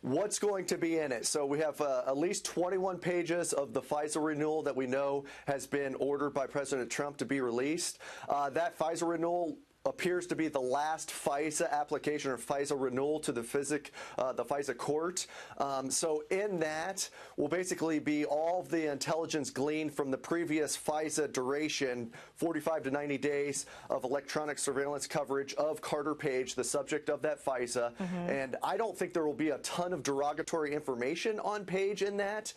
What's going to be in it? So we have at least 21 pages of the FISA renewal that we know has been ordered by President Trump to be released. That FISA renewal appears to be the last FISA application or FISA renewal to the FISA court. So in that will basically be all of the intelligence gleaned from the previous FISA duration, 45 to 90 days of electronic surveillance coverage of Carter Page, the subject of that FISA. And I don't think there will be a ton of derogatory information on Page in that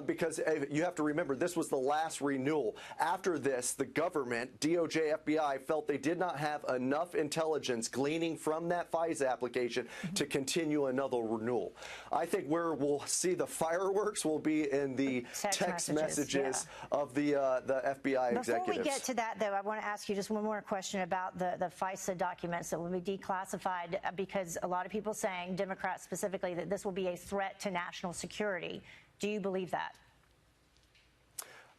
because you have to remember this was the last renewal. After this, the government, DOJ, FBI, felt they did not have enough intelligence gleaning from that FISA application to continue another renewal. I think where we'll see the fireworks will be in the text messages of the FBI executives. Before we get to that, though, I want to ask you just one more question about the FISA documents that will be declassified, because a lot of people saying, Democrats specifically, that this will be a threat to national security. Do you believe that?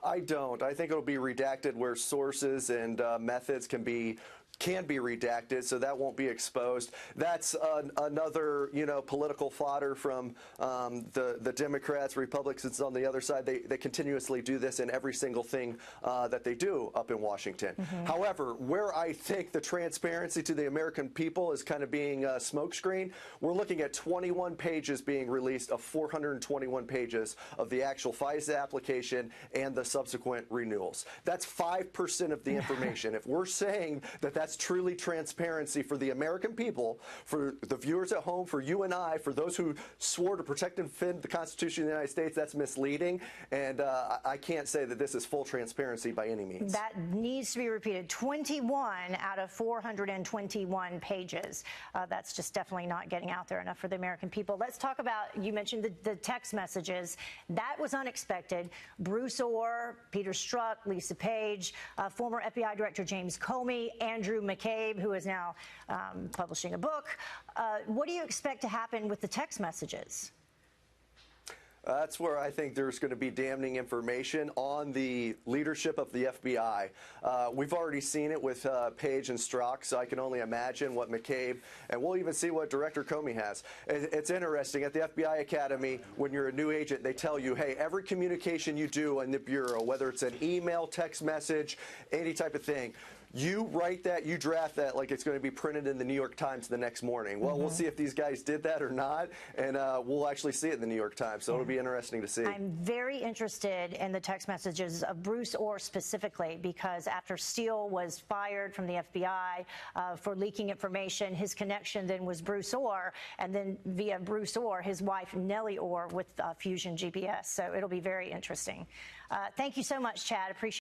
I don't. I think it'll be redacted where sources and methods can be redacted, so that won't be exposed. That's another, political fodder from the Democrats, Republicans on the other side. They continuously do this in every single thing that they do up in Washington. However, where I think the transparency to the American people is kind of being a smokescreen, we're looking at 21 pages being released of 421 pages of the actual FISA application and the subsequent renewals. That's 5% of the information. If we're saying that that's truly transparency for the American people, for the viewers at home, for you and I, for those who swore to protect and defend the Constitution of the United States, that's misleading. And I can't say that this is full transparency by any means. That needs to be repeated. 21 out of 421 pages. That's just definitely not getting out there enough for the American people. Let's talk about, you mentioned the text messages. That was unexpected. Bruce Orr, Peter Strzok, Lisa Page, former FBI Director James Comey, Andrew McCabe, who is now publishing a book. What do you expect to happen with the text messages? That's where I think there's going to be damning information on the leadership of the FBI. We've already seen it with Page and Strzok, so I can only imagine what McCabe, and we'll even see what Director Comey has. It's interesting. At the FBI Academy, when you're a new agent, they tell you, hey, every communication you do in the Bureau, whether it's an email, text message, any type of thing, you write that, you draft that like it's going to be printed in the New York Times the next morning. Well, we'll see if these guys did that or not, and we'll actually see it in the New York Times, so it'll be interesting to see. I'm very interested in the text messages of Bruce Orr specifically, because after Steele was fired from the FBI for leaking information, his connection then was Bruce Orr, and then via Bruce Orr, his wife Nellie Orr with Fusion GPS. So it'll be very interesting. Thank you so much, Chad. Appreciate